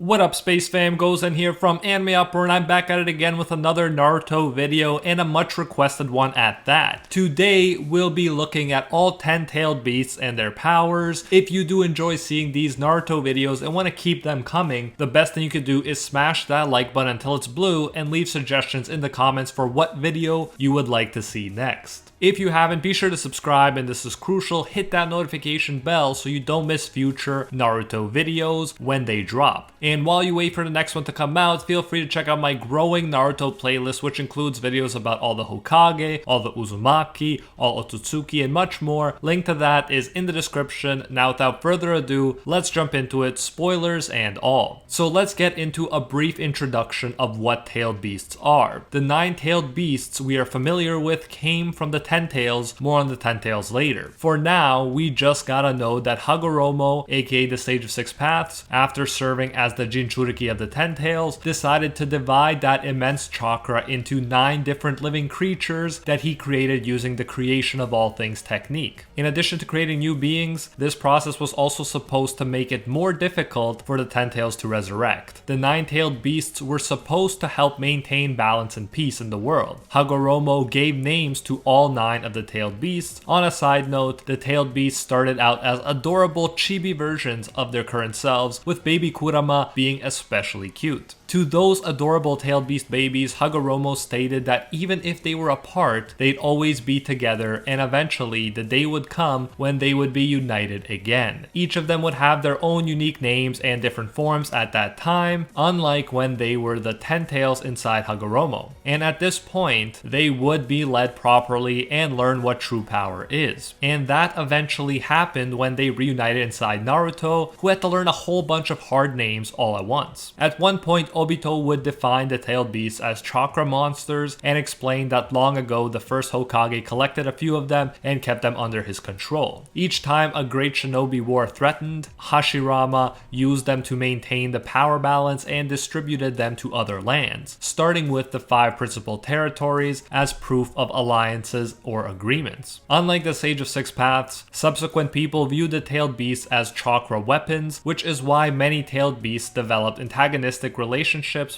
What up, Space Fam? Goes in here from Anime Upper, and I'm back at it again with another Naruto video, and a much requested one at that. Today, we'll be looking at all 10-tailed beasts and their powers. If you do enjoy seeing these Naruto videos and want to keep them coming, the best thing you could do is smash that like button until it's blue and leave suggestions in the comments for what video you would like to see next. If you haven't, be sure to subscribe, and this is crucial, hit that notification bell so you don't miss future Naruto videos when they drop. And while you wait for the next one to come out, feel free to check out my growing Naruto playlist, which includes videos about all the Hokage, all the Uzumaki, all Otsutsuki, and much more. Link to that is in the description. Now without further ado, let's jump into it, spoilers and all. So let's get into a brief introduction of what tailed beasts are. The 9-tailed beasts we are familiar with came from the 10 tails, more on the 10 tails later. For now, we just gotta know that Hagoromo, aka the Sage of Six Paths, after serving as the Jinchuriki of the 10 tails, decided to divide that immense chakra into 9 different living creatures that he created using the creation of all things technique. In addition to creating new beings, this process was also supposed to make it more difficult for the 10 tails to resurrect. The 9-tailed beasts were supposed to help maintain balance and peace in the world. Hagoromo gave names to all 9 of the tailed beasts. On a side note, the tailed beasts started out as adorable chibi versions of their current selves, with baby Kurama being especially cute. To those adorable tailed beast babies, Hagoromo stated that even if they were apart, they'd always be together, and eventually the day would come when they would be united again. Each of them would have their own unique names and different forms at that time, unlike when they were the 10 tails inside Hagoromo. And at this point, they would be led properly and learn what true power is. And that eventually happened when they reunited inside Naruto, who had to learn a whole bunch of hard names all at once. At one point, Obito would define the tailed beasts as chakra monsters and explain that long ago the first Hokage collected a few of them and kept them under his control. Each time a great shinobi war threatened, Hashirama used them to maintain the power balance and distributed them to other lands, starting with the 5 principal territories as proof of alliances or agreements. Unlike the Sage of Six Paths, subsequent people viewed the tailed beasts as chakra weapons, which is why many tailed beasts developed antagonistic relationships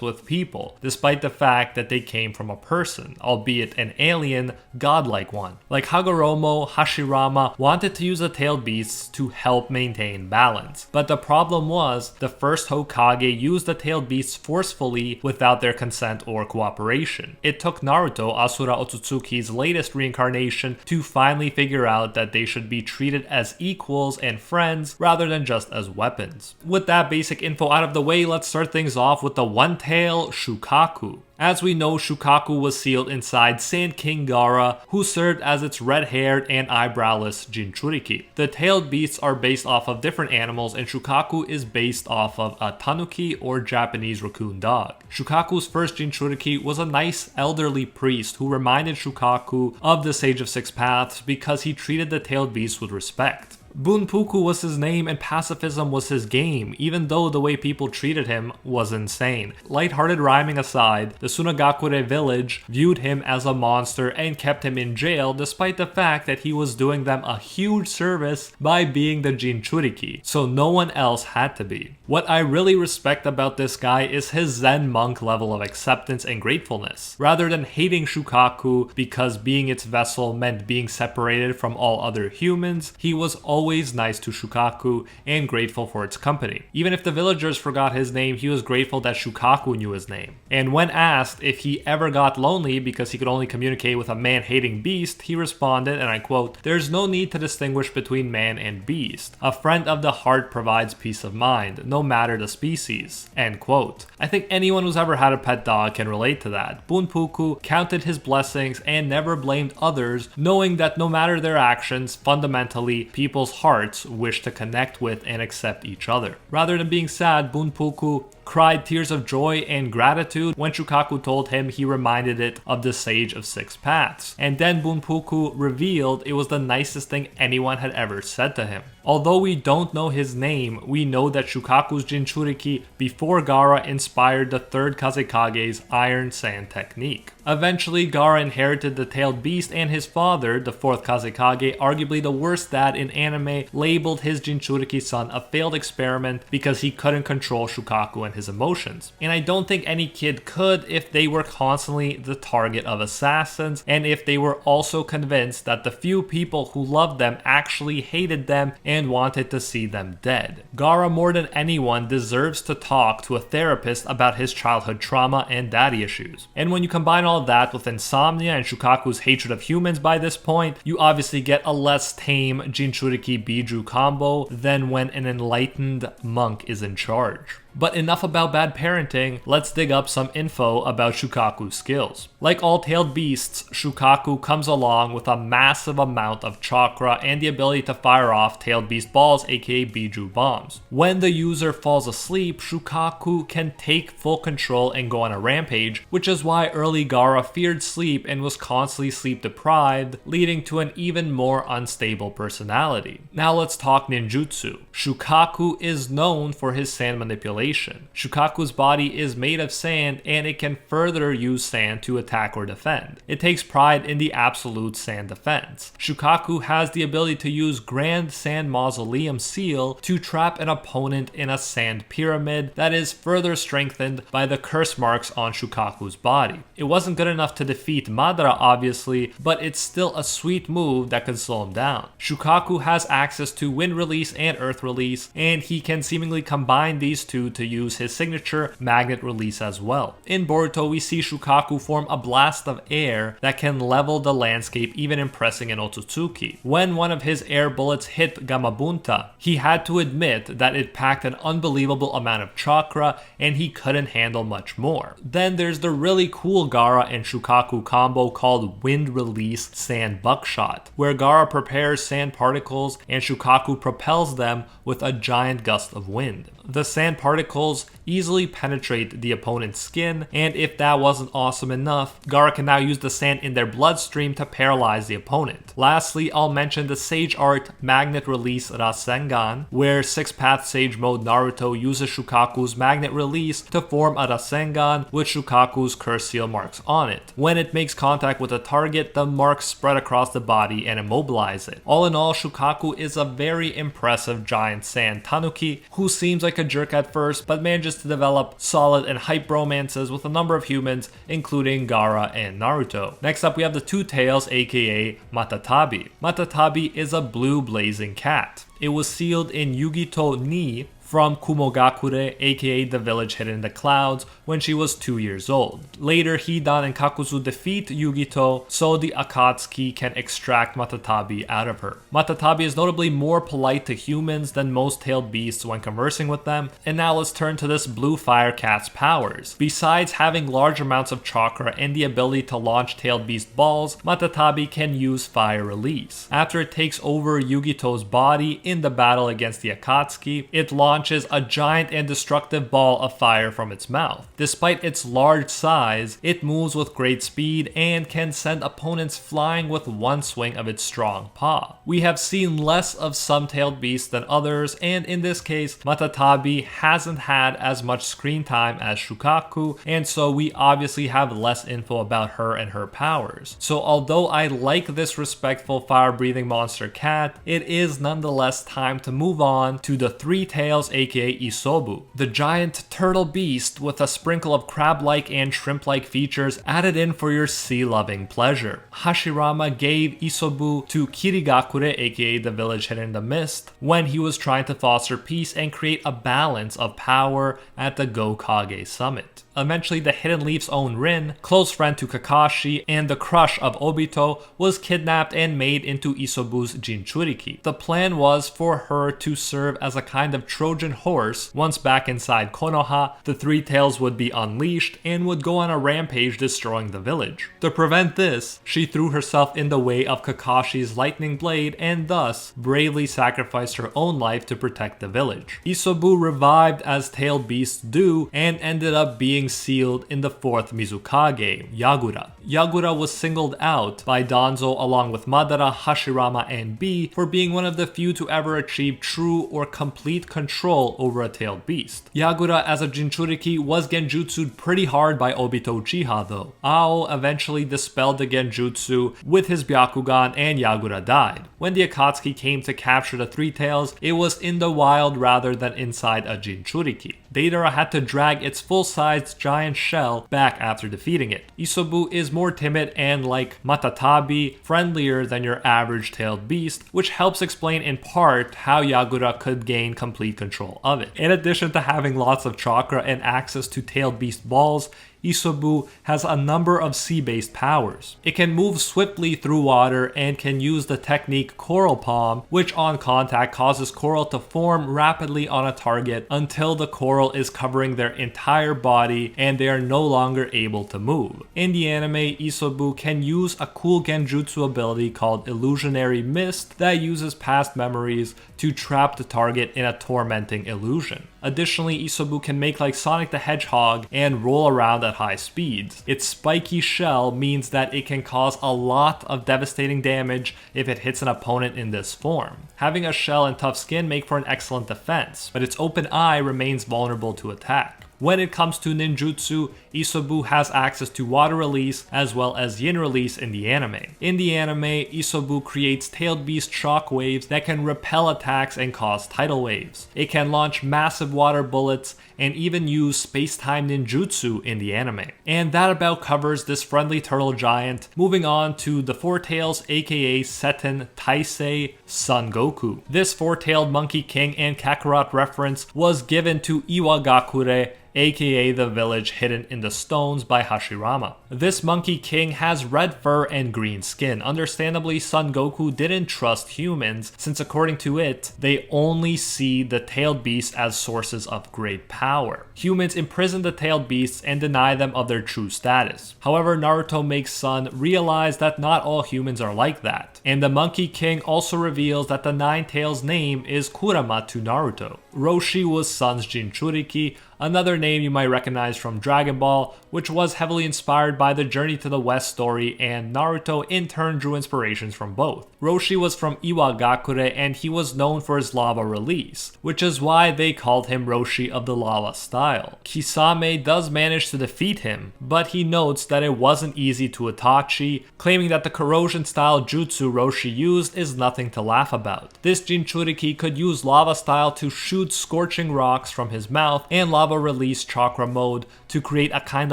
with people, despite the fact that they came from a person, albeit an alien, godlike one. Like Hagoromo, Hashirama wanted to use the tailed beasts to help maintain balance. But the problem was, the first Hokage used the tailed beasts forcefully without their consent or cooperation. It took Naruto, Asura Otsutsuki's latest reincarnation, to finally figure out that they should be treated as equals and friends rather than just as weapons. With that basic info out of the way, let's start things off with the one-tail Shukaku. As we know, Shukaku was sealed inside Sand King Gaara, who served as its red-haired and eyebrowless Jinchuriki. The tailed beasts are based off of different animals, and Shukaku is based off of a tanuki or Japanese raccoon dog. Shukaku's first Jinchuriki was a nice elderly priest who reminded Shukaku of the Sage of Six Paths because he treated the tailed beasts with respect. Bunpuku was his name and pacifism was his game, even though the way people treated him was insane. Lighthearted rhyming aside, the Sunagakure village viewed him as a monster and kept him in jail despite the fact that he was doing them a huge service by being the Jinchuriki, so no one else had to be. What I really respect about this guy is his Zen monk level of acceptance and gratefulness. Rather than hating Shukaku because being its vessel meant being separated from all other humans, he was always nice to Shukaku and grateful for its company. Even if the villagers forgot his name, he was grateful that Shukaku knew his name. And when asked if he ever got lonely because he could only communicate with a man-hating beast, he responded, and I quote, "There's no need to distinguish between man and beast. A friend of the heart provides peace of mind, no matter the species." End quote. I think anyone who's ever had a pet dog can relate to that. Bunpuku counted his blessings and never blamed others, knowing that no matter their actions, fundamentally, people's hearts wish to connect with and accept each other. Rather than being sad, Bunpuku cried tears of joy and gratitude when Shukaku told him he reminded it of the Sage of Six Paths. And then Bunpuku revealed it was the nicest thing anyone had ever said to him. Although we don't know his name, we know that Shukaku's Jinchuriki before Gaara inspired the third Kazekage's Iron Sand technique. Eventually, Gaara inherited the tailed beast, and his father, the fourth Kazekage, arguably the worst dad in anime, labeled his Jinchuriki son a failed experiment because he couldn't control Shukaku and his emotions. And I don't think any kid could if they were constantly the target of assassins, and if they were also convinced that the few people who loved them actually hated them and wanted to see them dead. Gaara, more than anyone, deserves to talk to a therapist about his childhood trauma and daddy issues. And when you combine all that with insomnia and Shukaku's hatred of humans by this point, you obviously get a less tame Jinchuriki Bijuu combo than when an enlightened monk is in charge. But enough about bad parenting, let's dig up some info about Shukaku's skills. Like all tailed beasts, Shukaku comes along with a massive amount of chakra and the ability to fire off tailed beast balls, aka Bijuu bombs. When the user falls asleep, Shukaku can take full control and go on a rampage, which is why early Gaara feared sleep and was constantly sleep deprived, leading to an even more unstable personality. Now let's talk ninjutsu. Shukaku is known for his sand manipulation. Shukaku's body is made of sand and it can further use sand to attack or defend. It takes pride in the absolute sand defense. Shukaku has the ability to use Grand Sand Mausoleum Seal to trap an opponent in a sand pyramid that is further strengthened by the curse marks on Shukaku's body. It wasn't good enough to defeat Madara obviously, but it's still a sweet move that can slow him down. Shukaku has access to Wind Release and Earth Release, and he can seemingly combine these two to use his signature Magnet Release as well. In Boruto, we see Shukaku form a blast of air that can level the landscape, even impressing an Otsutsuki. When one of his air bullets hit Gamabunta, he had to admit that it packed an unbelievable amount of chakra and he couldn't handle much more. Then there's the really cool Gaara and Shukaku combo called Wind Release Sand Buckshot, where Gaara prepares sand particles and Shukaku propels them with a giant gust of wind. The sand particles easily penetrate the opponent's skin, and if that wasn't awesome enough, Gaara can now use the sand in their bloodstream to paralyze the opponent. Lastly, I'll mention the Sage Art Magnet Release Rasengan, where 6-Path Sage Mode Naruto uses Shukaku's Magnet Release to form a Rasengan with Shukaku's curse seal marks on it. When it makes contact with a target, the marks spread across the body and immobilize it. All in all, Shukaku is a very impressive giant sand tanuki who seems like a jerk at first, but manages to develop solid and hype bromances with a number of humans, including Gaara and Naruto. Next up, we have the two Tails, aka Matatabi. Matatabi is a blue blazing cat. It was sealed in Yugito ni from Kumogakure, aka the village hidden in the clouds, when she was 2 years old. Later, Hidan and Kakuzu defeat Yugito so the Akatsuki can extract Matatabi out of her. Matatabi is notably more polite to humans than most tailed beasts when conversing with them, and now let's turn to this blue fire cat's powers. Besides having large amounts of chakra and the ability to launch tailed beast balls, Matatabi can use fire release. After it takes over Yugito's body in the battle against the Akatsuki, it launches a giant and destructive ball of fire from its mouth. Despite its large size, it moves with great speed and can send opponents flying with one swing of its strong paw. We have seen less of some tailed beasts than others, and in this case, Matatabi hasn't had as much screen time as Shukaku, and so we obviously have less info about her and her powers. So although I like this respectful fire-breathing monster cat, it is nonetheless time to move on to the three tails, aka Isobu, the giant turtle beast with a sprinkle of crab-like and shrimp-like features added in for your sea-loving pleasure. Hashirama gave Isobu to Kirigakure, aka the village hidden in the mist, when he was trying to foster peace and create a balance of power at the Gokage summit. Eventually, the Hidden Leaf's own Rin, close friend to Kakashi and the crush of Obito, was kidnapped and made into Isobu's Jinchuriki. The plan was for her to serve as a kind of Trojan horse. Once back inside Konoha, the three tails would be unleashed and would go on a rampage destroying the village. To prevent this, she threw herself in the way of Kakashi's lightning blade and thus bravely sacrificed her own life to protect the village. Isobu revived as tailed beasts do and ended up being sealed in the fourth Mizukage, Yagura. Yagura was singled out by Danzo along with Madara, Hashirama, and B for being one of the few to ever achieve true or complete control control over a tailed beast. Yagura as a Jinchuriki was genjutsu'd pretty hard by Obito Uchiha though. Ao eventually dispelled the genjutsu with his Byakugan and Yagura died. When the Akatsuki came to capture the Three Tails, it was in the wild rather than inside a Jinchuriki. Deidara had to drag its full-sized giant shell back after defeating it. Isobu is more timid and, like Matatabi, friendlier than your average tailed beast, which helps explain in part how Yagura could gain complete control of it. In addition to having lots of chakra and access to tailed beast balls, Isobu has a number of sea-based powers. It can move swiftly through water and can use the technique Coral Palm, which on contact causes coral to form rapidly on a target until the coral is covering their entire body and they are no longer able to move. In the anime, Isobu can use a cool genjutsu ability called Illusionary Mist that uses past memories to trap the target in a tormenting illusion. Additionally, Isobu can make like Sonic the Hedgehog and roll around at high speeds. Its spiky shell means that it can cause a lot of devastating damage if it hits an opponent in this form. Having a shell and tough skin make for an excellent defense, but its open eye remains vulnerable to attack. When it comes to ninjutsu, Isobu has access to water release as well as yin release in the anime. In the anime, Isobu creates tailed beast shockwaves that can repel attacks and cause tidal waves. It can launch massive water bullets and even use space-time ninjutsu in the anime. And that about covers this friendly turtle giant. Moving on to the Foretails aka Seten Taisei Son Goku. This four-tailed monkey king and Kakarot reference was given to Iwagakure, aka the village hidden in the stones by Hashirama. This monkey king has red fur and green skin. Understandably, Son Goku didn't trust humans, since according to it, they only see the tailed beasts as sources of great power. Humans imprison the tailed beasts and deny them of their true status. However, Naruto makes Son realize that not all humans are like that. And the monkey king also reveals that the Nine Tails name is Kurama to Naruto. Roshi was Son's Jinchuriki, another name you might recognize from Dragon Ball, which was heavily inspired by the Journey to the West story, and Naruto in turn drew inspirations from both. Roshi was from Iwagakure and he was known for his lava release, which is why they called him Roshi of the lava style. Kisame does manage to defeat him, but he notes that it wasn't easy to Itachi, claiming that the corrosion style jutsu Roshi used is nothing to laugh about. This Jinchuriki could use lava style to shoot scorching rocks from his mouth and lava release chakra mode to create a kind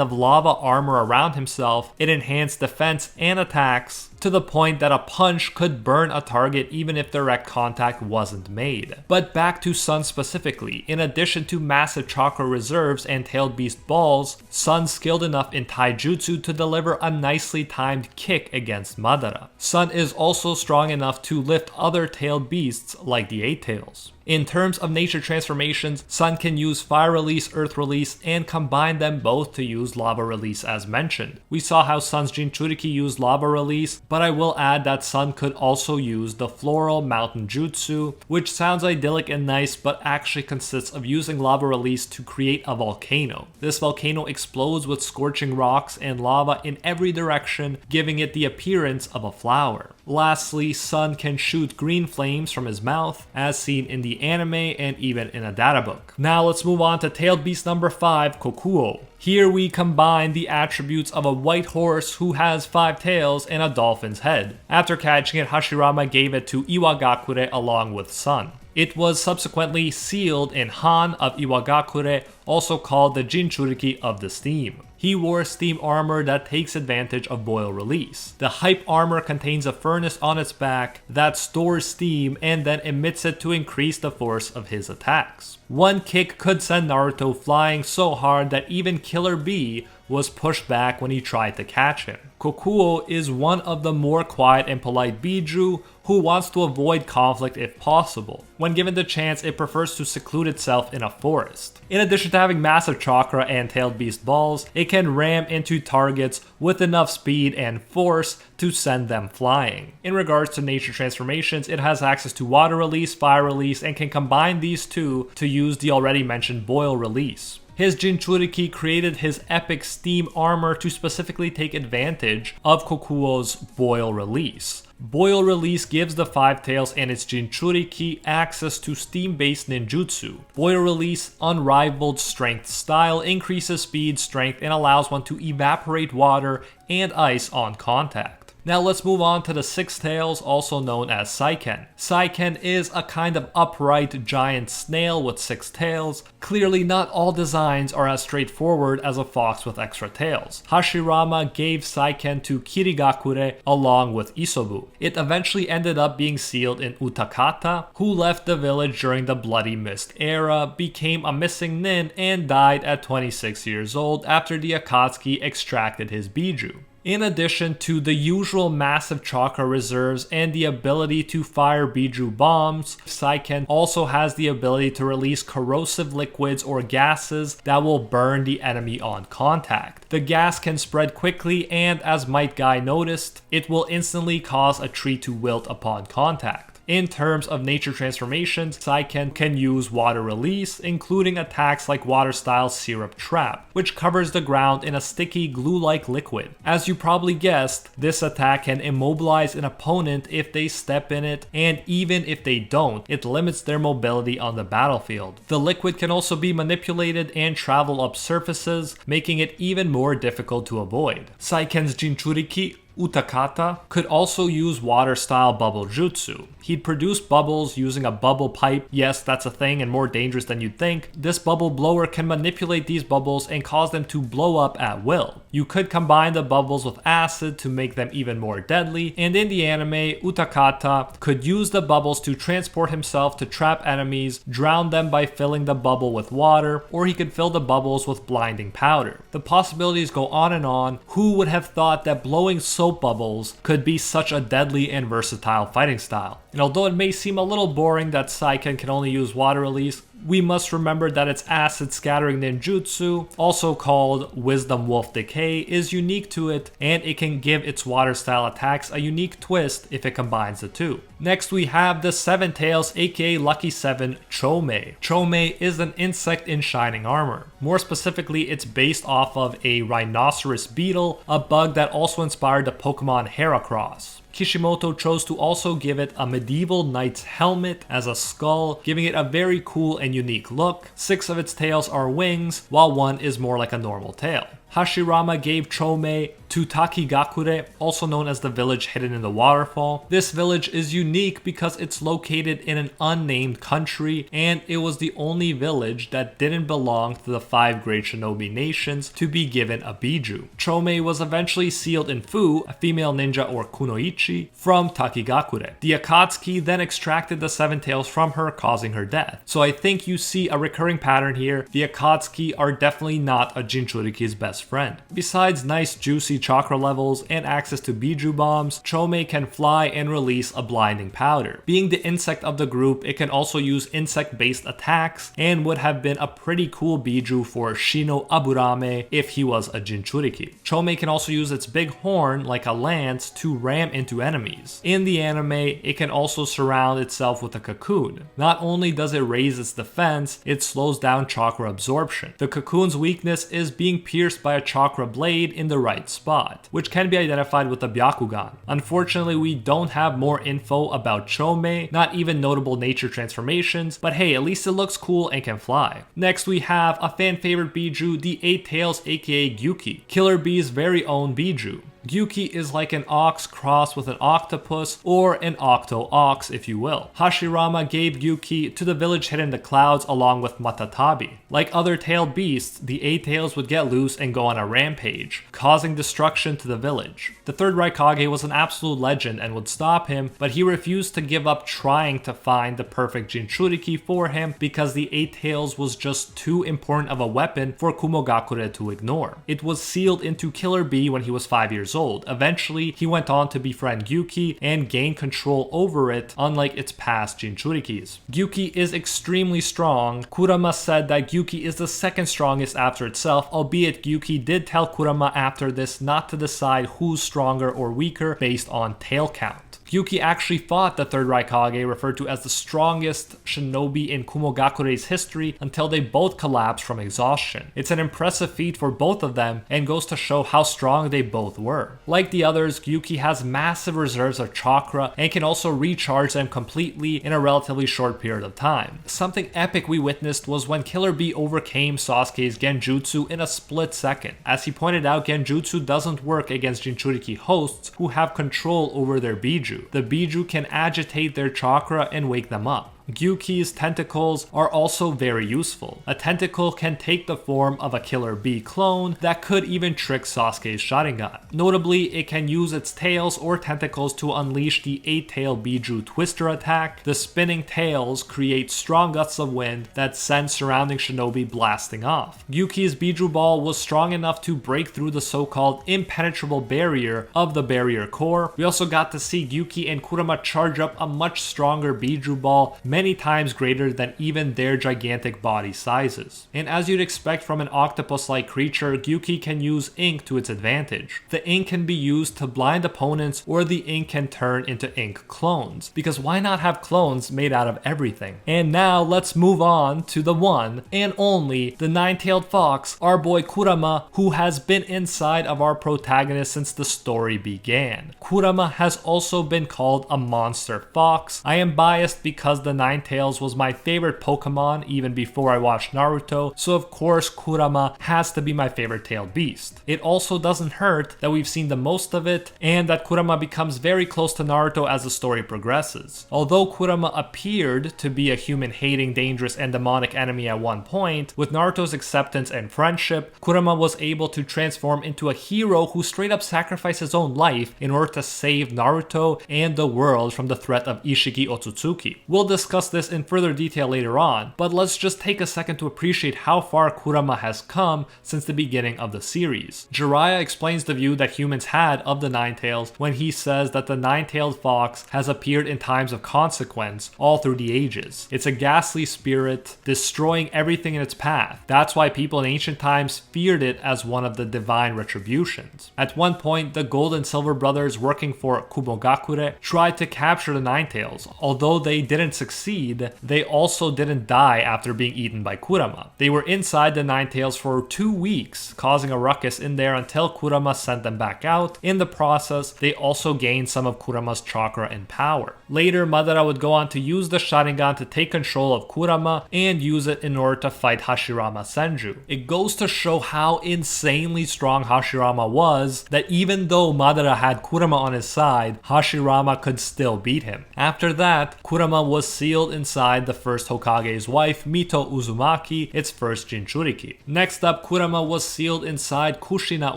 of lava armor around himself. It enhanced defense and attacks to the point that a punch could burn a target even if direct contact wasn't made. But back to Son specifically, in addition to massive chakra reserves and tailed beast balls, Son's skilled enough in taijutsu to deliver a nicely timed kick against Madara. Son is also strong enough to lift other tailed beasts like the Eight Tails. In terms of nature transformations, Son can use fire release, earth release, and combine them both to use lava release as mentioned. We saw how Son's Jinchuriki used lava release, but I will add that Son could also use the floral mountain jutsu, which sounds idyllic and nice, but actually consists of using lava release to create a volcano. This volcano explodes with scorching rocks and lava in every direction, giving it the appearance of a flower. Lastly, Son can shoot green flames from his mouth, as seen in the anime and even in a databook. Now let's move on to tailed beast number 5, Kokuo. Here we combine the attributes of a white horse who has 5 tails and a dolphin's head. After catching it, Hashirama gave it to Iwagakure along with Son. It was subsequently sealed in Han of Iwagakure, also called the Jinchuriki of the Steam. He wore steam armor that takes advantage of boil release. The hype armor contains a furnace on its back that stores steam and then emits it to increase the force of his attacks. One kick could send Naruto flying so hard that even Killer Bee was pushed back when he tried to catch him. Kokuo is one of the more quiet and polite Bijuu who wants to avoid conflict if possible. When given the chance, it prefers to seclude itself in a forest. In addition to having massive chakra and tailed beast balls, it can ram into targets with enough speed and force to send them flying. In regards to nature transformations, it has access to water release, fire release, and can combine these two to use the already mentioned boil release. His Jinchuriki created his epic steam armor to specifically take advantage of Kokuo's Boil Release. Boil Release gives the Five Tails and its Jinchuriki access to steam-based ninjutsu. Boil Release, unrivaled strength style, increases speed, strength, and allows one to evaporate water and ice on contact. Now let's move on to the Six Tails, also known as Saiken. Saiken is a kind of upright giant snail with 6 tails. Clearly not all designs are as straightforward as a fox with extra tails. Hashirama gave Saiken to Kirigakure along with Isobu. It eventually ended up being sealed in Utakata, who left the village during the Bloody Mist era, became a missing nin, and died at 26 years old after the Akatsuki extracted his Bijuu. In addition to the usual massive chakra reserves and the ability to fire Bijuu bombs, Saiken also has the ability to release corrosive liquids or gases that will burn the enemy on contact. The gas can spread quickly, and as Might Guy noticed, it will instantly cause a tree to wilt upon contact. In terms of nature transformations, Saiken can use water release, including attacks like water style Syrup Trap, which covers the ground in a sticky glue-like liquid. As you probably guessed, this attack can immobilize an opponent if they step in it, and even if they don't, it limits their mobility on the battlefield. The liquid can also be manipulated and travel up surfaces, making it even more difficult to avoid. Saiken's Jinchuriki Utakata could also use water-style bubble jutsu. He'd produce bubbles using a bubble pipe. Yes, that's a thing and more dangerous than you'd think. This bubble blower can manipulate these bubbles and cause them to blow up at will. You could combine the bubbles with acid to make them even more deadly, and in the anime, Utakata could use the bubbles to transport himself to trap enemies, drown them by filling the bubble with water, or he could fill the bubbles with blinding powder. The possibilities go on and on. Who would have thought that blowing soap bubbles could be such a deadly and versatile fighting style? And although it may seem a little boring that Saiken can only use water release, we must remember that its acid scattering ninjutsu, also called Wisdom Wolf Decay, is unique to it, and it can give its water style attacks a unique twist if it combines the two. Next we have the Seven Tails aka Lucky 7 Chomei. Chomei is an insect in shining armor. More specifically, it's based off of a rhinoceros beetle, a bug that also inspired the Pokemon Heracross. Kishimoto chose to also give it a medieval knight's helmet as a skull, giving it a very cool and unique look. 6 of its tails are wings, while 1 is more like a normal tail. Hashirama gave Chomei to Takigakure, also known as the village hidden in the waterfall. This village is unique because it's located in an unnamed country, and it was the only village that didn't belong to the 5 great shinobi nations to be given a Bijuu. Chomei was eventually sealed in Fu, a female ninja or kunoichi, from Takigakure. The Akatsuki then extracted the 7 tails from her, causing her death. So I think you see a recurring pattern here. The Akatsuki are definitely not a Jinchuriki's best friend. Besides nice juicy chakra levels and access to Bijuu bombs, Chomei can fly and release a blinding powder. Being the insect of the group, it can also use insect-based attacks and would have been a pretty cool Bijuu for Shino Aburame if he was a Jinchuriki. Chomei can also use its big horn like a lance to ram into enemies. In the anime, it can also surround itself with a cocoon. Not only does it raise its defense, it slows down chakra absorption. The cocoon's weakness is being pierced by a chakra blade in the right spot, which can be identified with the Byakugan. Unfortunately, we don't have more info about Chomei, not even notable nature transformations, but hey, at least it looks cool and can fly. Next we have a fan favorite Bijuu, the 8 Tails aka Gyuki, Killer Bee's very own Bijuu. Gyuki is like an ox crossed with an octopus, or an octo-ox if you will. Hashirama gave Gyuki to the village hidden in the clouds along with Matatabi. Like other tailed beasts, the 8 tails would get loose and go on a rampage, causing destruction to the village. The 3rd Raikage was an absolute legend and would stop him, but he refused to give up trying to find the perfect Jinchuriki for him because the 8 tails was just too important of a weapon for Kumogakure to ignore. It was sealed into Killer Bee when he was 5 years old. Eventually, he went on to befriend Gyuki and gain control over it, unlike its past Jinchurikis. Gyuki is extremely strong. Kurama said that Gyuki is the 2nd strongest after itself, albeit Gyuki did tell Kurama after this not to decide who's stronger or weaker based on tail count. Gyuki actually fought the third Raikage, referred to as the strongest shinobi in Kumogakure's history, until they both collapsed from exhaustion. It's an impressive feat for both of them and goes to show how strong they both were. Like the others, Gyuki has massive reserves of chakra and can also recharge them completely in a relatively short period of time. Something epic we witnessed was when Killer Bee overcame Sasuke's Genjutsu in a split second. As he pointed out, Genjutsu doesn't work against Jinchuriki hosts who have control over their Bijuu. The Bijuu can agitate their chakra and wake them up. Gyuki's tentacles are also very useful. A tentacle can take the form of a Killer Bee clone that could even trick Sasuke's Sharingan. Notably, it can use its tails or tentacles to unleash the 8-tail Bijuu twister attack. The spinning tails create strong gusts of wind that send surrounding shinobi blasting off. Gyuki's Bijuu ball was strong enough to break through the so-called impenetrable barrier of the barrier core. We also got to see Gyuki and Kurama charge up a much stronger Bijuu ball, many times greater than even their gigantic body sizes. And as you'd expect from an octopus-like creature, Gyuki can use ink to its advantage. The ink can be used to blind opponents, or the ink can turn into ink clones, because why not have clones made out of everything? And now let's move on to the one and only, the nine-tailed fox, our boy Kurama, who has been inside of our protagonist since the story began. Kurama has also been called a monster fox. I am biased because the Ninetales was my favorite Pokemon even before I watched Naruto, so of course Kurama has to be my favorite tailed beast. It also doesn't hurt that we've seen the most of it, and that Kurama becomes very close to Naruto as the story progresses. Although Kurama appeared to be a human-hating, dangerous, and demonic enemy at one point, with Naruto's acceptance and friendship, Kurama was able to transform into a hero who straight up sacrificed his own life in order to save Naruto and the world from the threat of Ishiki Otsutsuki. We'll discuss this in further detail later on, but let's just take a second to appreciate how far Kurama has come since the beginning of the series. Jiraiya explains the view that humans had of the Ninetales when he says that the nine-tailed fox has appeared in times of consequence all through the ages. It's a ghastly spirit, destroying everything in its path. That's why people in ancient times feared it as one of the divine retributions. At one point, the Gold and Silver brothers working for Kumogakure tried to capture the Ninetales. Although they didn't succeed, they also didn't die after being eaten by Kurama. They were inside the Ninetales for 2 weeks, causing a ruckus in there until Kurama sent them back out. In the process, they also gained some of Kurama's chakra and power. Later, Madara would go on to use the Sharingan to take control of Kurama and use it in order to fight Hashirama Senju. It goes to show how insanely strong Hashirama was, that even though Madara had Kurama on his side, Hashirama could still beat him. After that, Kurama was sealed inside the first Hokage's wife, Mito Uzumaki, its first Jinchuriki. Next up, Kurama was sealed inside Kushina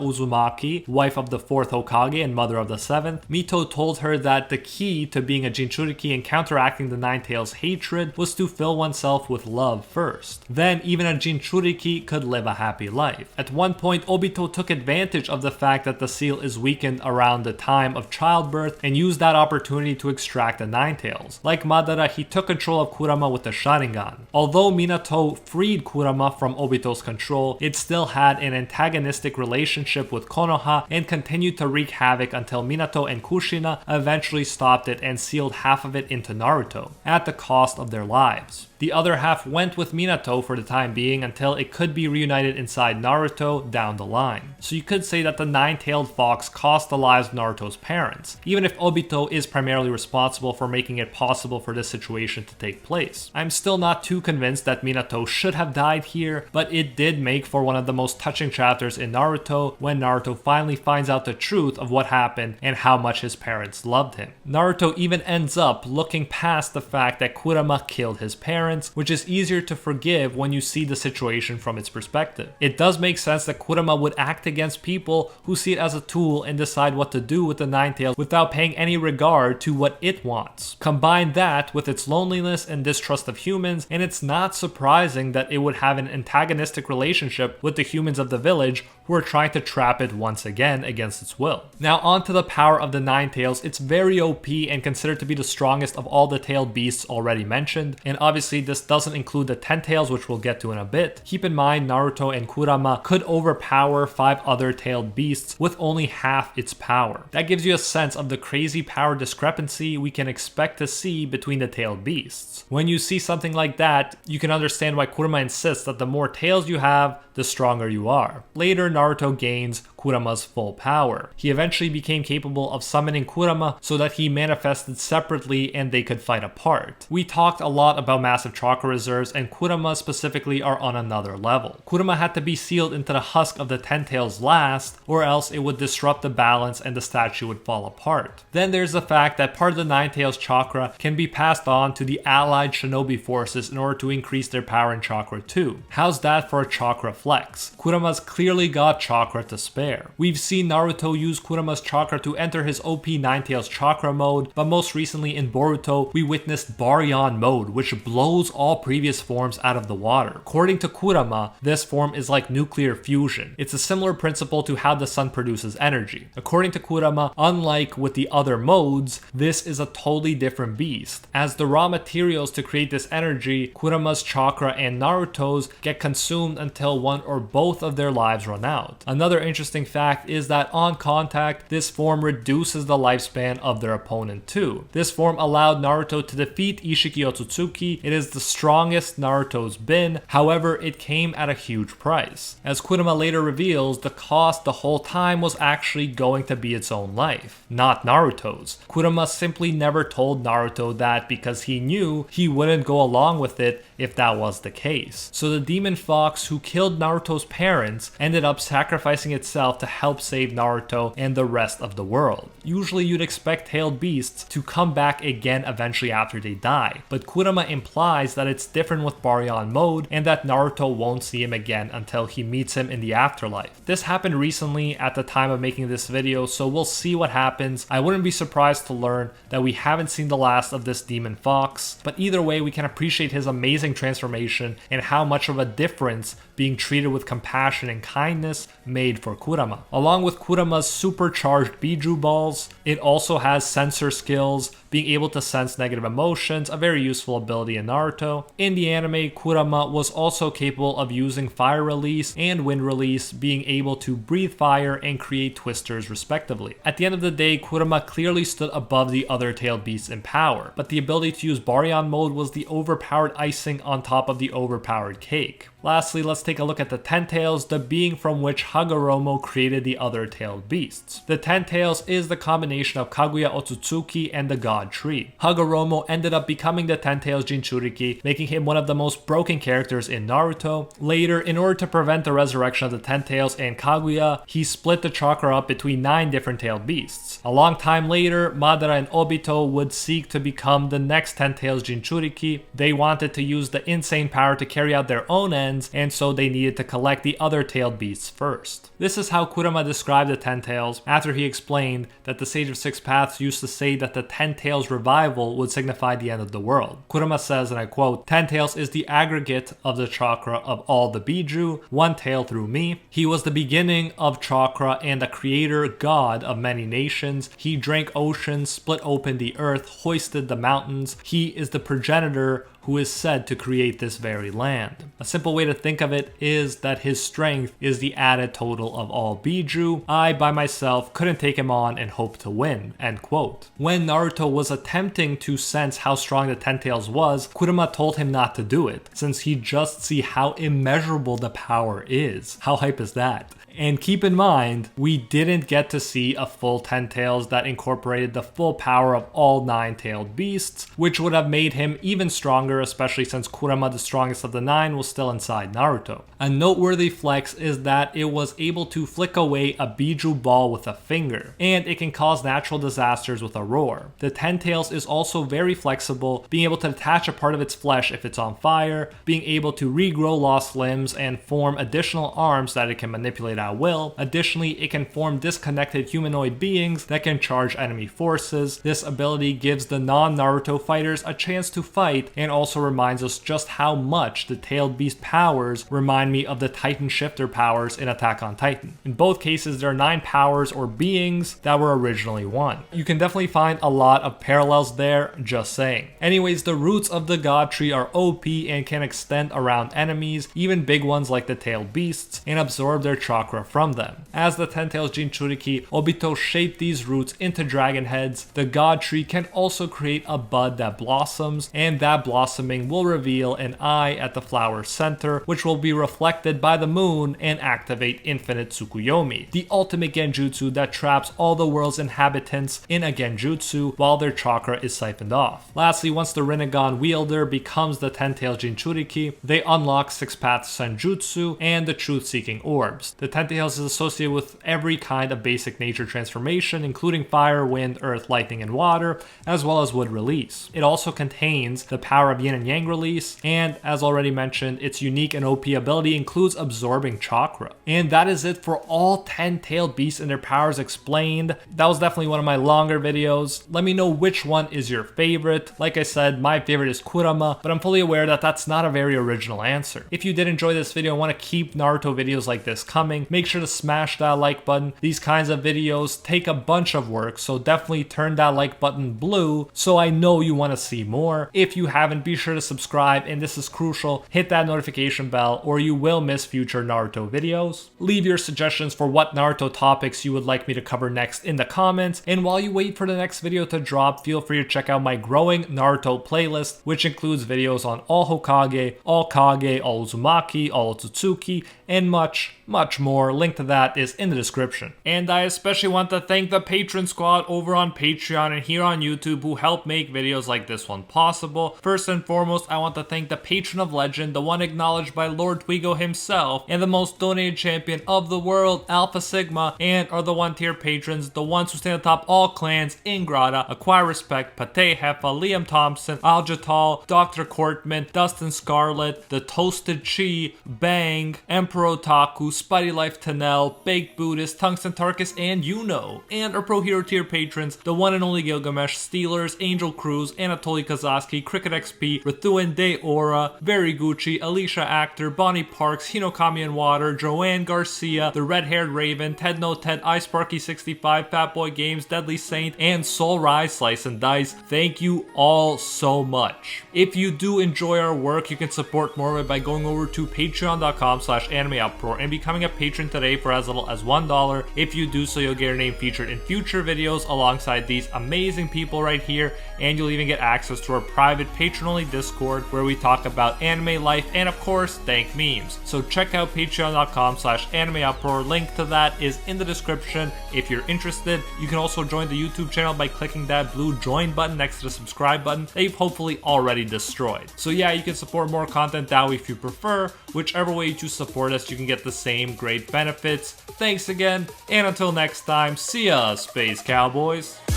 Uzumaki, wife of the fourth Hokage and mother of the seventh. Mito told her that the key to being a Jinchuriki and counteracting the Ninetales' hatred was to fill oneself with love first. Then even a Jinchuriki could live a happy life. At one point, Obito took advantage of the fact that the seal is weakened around the time of childbirth and used that opportunity to extract the Ninetales. Like Madara, he took control of Kurama with the Sharingan. Although Minato freed Kurama from Obito's control, it still had an antagonistic relationship with Konoha and continued to wreak havoc until Minato and Kushina eventually stopped it and sealed half of it into Naruto, at the cost of their lives. The other half went with Minato for the time being until it could be reunited inside Naruto down the line. So you could say that the nine-tailed fox cost the lives of Naruto's parents, even if Obito is primarily responsible for making it possible for this situation to take place. I'm still not too convinced that Minato should have died here, but it did make for one of the most touching chapters in Naruto when Naruto finally finds out the truth of what happened and how much his parents loved him. Naruto even ends up looking past the fact that Kurama killed his parents, which is easier to forgive when you see the situation from its perspective. It does make sense that Kurama would act against people who see it as a tool and decide what to do with the Ninetales without paying any regard to what it wants. Combine that with its lone loneliness and distrust of humans, and it's not surprising that it would have an antagonistic relationship with the humans of the village who are trying to trap it once again against its will. Now onto the power of the Nine Tails. It's very OP and considered to be the strongest of all the tailed beasts already mentioned, and obviously this doesn't include the 10 tails, which we'll get to in a bit. Keep in mind Naruto and Kurama could overpower 5 other tailed beasts with only half its power. That gives you a sense of the crazy power discrepancy we can expect to see between the tailed beasts. When you see something like that, you can understand why Kurama insists that the more tails you have, the stronger you are. Later, Naruto gains Kurama's full power. He eventually became capable of summoning Kurama so that he manifested separately and they could fight apart. We talked a lot about massive chakra reserves, and Kurama specifically are on another level. Kurama had to be sealed into the husk of the 10 tails last, or else it would disrupt the balance and the statue would fall apart. Then there's the fact that part of the 9 tails chakra can be passed on to the allied shinobi forces in order to increase their power in chakra too. How's that for a chakra flex? Kurama's clearly got chakra to spare. We've seen Naruto use Kurama's chakra to enter his OP 9 tails chakra mode, but most recently in Boruto, we witnessed Baryon mode, which blows all previous forms out of the water. According to Kurama, this form is like nuclear fusion. It's a similar principle to how the sun produces energy. According to Kurama, unlike with the other modes, this is a totally different beast. As the raw materials to create this energy, Kurama's chakra and Naruto's get consumed until one or both of their lives run out. Another interesting fact is that on contact, this form reduces the lifespan of their opponent too. This form allowed Naruto to defeat Ishiki Otsutsuki. It is the strongest Naruto's been, however it came at a huge price. As Kurama later reveals, the cost the whole time was actually going to be its own life, not Naruto's. Kurama simply never told Naruto that because he knew he wouldn't go along with it if that was the case. So the demon fox who killed Naruto's parents ended up sacrificing itself to help save Naruto and the rest of the world. Usually you'd expect tailed beasts to come back again eventually after they die, but Kurama implies that it's different with Baryon mode and that Naruto won't see him again until he meets him in the afterlife. This happened recently at the time of making this video, so we'll see what happens. I wouldn't be surprised to learn that we haven't seen the last of this demon fox, but either way we can appreciate his amazing transformation and how much of a difference being treated with compassion and kindness made for Kurama. Along with Kurama's supercharged Bijuu balls, it also has sensor skills, being able to sense negative emotions, a very useful ability in Naruto. In the anime, Kurama was also capable of using fire release and wind release, being able to breathe fire and create twisters respectively. At the end of the day, Kurama clearly stood above the other tailed beasts in power, but the ability to use Baryon mode was the overpowered icing on top of the overpowered cake. Lastly, let's take a look at the 10 tails, the being from which Hagoromo created the other tailed beasts. The 10 tails is the combination of Kaguya Otsutsuki and the God Tree. Hagoromo ended up becoming the 10 tails Jinchuriki, making him one of the most broken characters in Naruto. Later, in order to prevent the resurrection of the 10 tails and Kaguya, he split the chakra up between 9 different tailed beasts. A long time later, Madara and Obito would seek to become the next 10 tails Jinchuriki. They wanted to use the insane power to carry out their own ends, and so they needed to collect the other tailed beasts first. This is how Kurama described the 10 tails after he explained that the Sage of Six Paths used to say that the 10 tails revival would signify the end of the world. Kurama says, and I quote, "10 tails is the aggregate of the chakra of all the Bijuu, one tail through me. He was the beginning of chakra and the creator god of many nations. He drank oceans, split open the earth, hoisted the mountains. He is the progenitor who is said to create this very land." A simple way to think of it is that his strength is the added total of all Bijuu. I, by myself, couldn't take him on and hope to win, end quote. When Naruto was attempting to sense how strong the 10 tails was, Kurama told him not to do it, since he'd just see how immeasurable the power is. How hype is that? And keep in mind, we didn't get to see a full 10 tails that incorporated the full power of all 9 tailed beasts, which would have made him even stronger stronger, especially since Kurama, the strongest of the 9, was still inside Naruto. A noteworthy flex is that it was able to flick away a Bijuu ball with a finger, and it can cause natural disasters with a roar. The 10 Tails is also very flexible, being able to detach a part of its flesh if it's on fire, being able to regrow lost limbs and form additional arms that it can manipulate at will. Additionally, it can form disconnected humanoid beings that can charge enemy forces. This ability gives the non-Naruto fighters a chance to fight, and also reminds us just how much the tailed beast powers remind me of the Titan shifter powers in Attack on Titan. In both cases, there are 9 powers or beings that were originally 1. You can definitely find a lot of parallels there, just saying. Anyways, the roots of the god tree are OP and can extend around enemies, even big ones like the tailed beasts, and absorb their chakra from them. As the 10 Tails Jinchuriki, Obito shaped these roots into dragon heads. The god tree can also create a bud that blossoms, and that blossoming will reveal an eye at the flower's center, which will be reflected by the moon and activate infinite Tsukuyomi, the ultimate genjutsu that traps all the world's inhabitants in a genjutsu while their chakra is siphoned off. Lastly, once the Rinnegan wielder becomes the 10 Tails Jinchuriki, they unlock 6 paths Senjutsu and the truth-seeking orbs. The 10 Tails is associated with every kind of basic nature transformation, including fire, wind, earth, lightning, and water, as well as wood release. It also contains the power of yin and yang release, and as already mentioned, its unique and OP ability includes absorbing chakra. And that is it for all 10 tailed beasts and their powers explained. That was definitely one of my longer videos. Let me know which one is your favorite. Like I said, my favorite is Kurama, but I'm fully aware that that's not a very original answer. If you did enjoy this video and want to keep Naruto videos like this coming, make sure to smash that like button. These kinds of videos take a bunch of work, so definitely turn that like button blue so I know you want to see more. If you haven't, be sure to subscribe, and this is crucial, hit that notification bell or you will miss future Naruto videos. Leave your suggestions for what Naruto topics you would like me to cover next in the comments, and while you wait for the next video to drop, feel free to check out my growing Naruto playlist, which includes videos on all Hokage, all Kage, all Uzumaki, all Otsutsuki, and much more. Link to that is in the description. And I especially want to thank the patron squad over on Patreon and here on YouTube who help make videos like this one possible. First and foremost, I want to thank the patron of legend, the one acknowledged by Lord Twigo himself, and the most donated champion of the world, Alpha Sigma, and are the 1-tier patrons, the ones who stand atop all clans, Ingrata, Acquire Respect, Pate Heffa, Liam Thompson, Aljatal, Dr. Courtman, Dustin Scarlet, The Toasted Chi, Bang, Emperor Otaku, Spidey Life Tanel, Baked Buddhist, Tungsten Tarkus, and Yuno. And our Pro Hero tier patrons, the one and only Gilgamesh, Steelers, Angel Cruz, Anatoly Kazaski, Cricket XP, Rethuin De Aura, Very Gucci, Alicia Actor, Bonnie Parks, Hinokami and Water, Joanne Garcia, The Red Haired Raven, Ted No Ted, iSparky65, Fatboy Games, Deadly Saint, and Soul Rise Slice and Dice. Thank you all so much. If you do enjoy our work, you can support more of it by going over to patreon.com/animeuproar and becoming a patron today for as little as $1. If you do so, you'll get your name featured in future videos alongside these amazing people right here, and you'll even get access to our private patron-only Discord where we talk about anime life and of course dank memes. So check out patreon.com/animeuproar. Link to that is in the description if you're interested. You can also join the YouTube channel by clicking that blue join button next to the subscribe button that you've hopefully already destroyed. So yeah, you can support more content that way if you prefer. Whichever way you choose to support us, you can get the same great benefits. Thanks again, and until next time, see ya, Space Cowboys.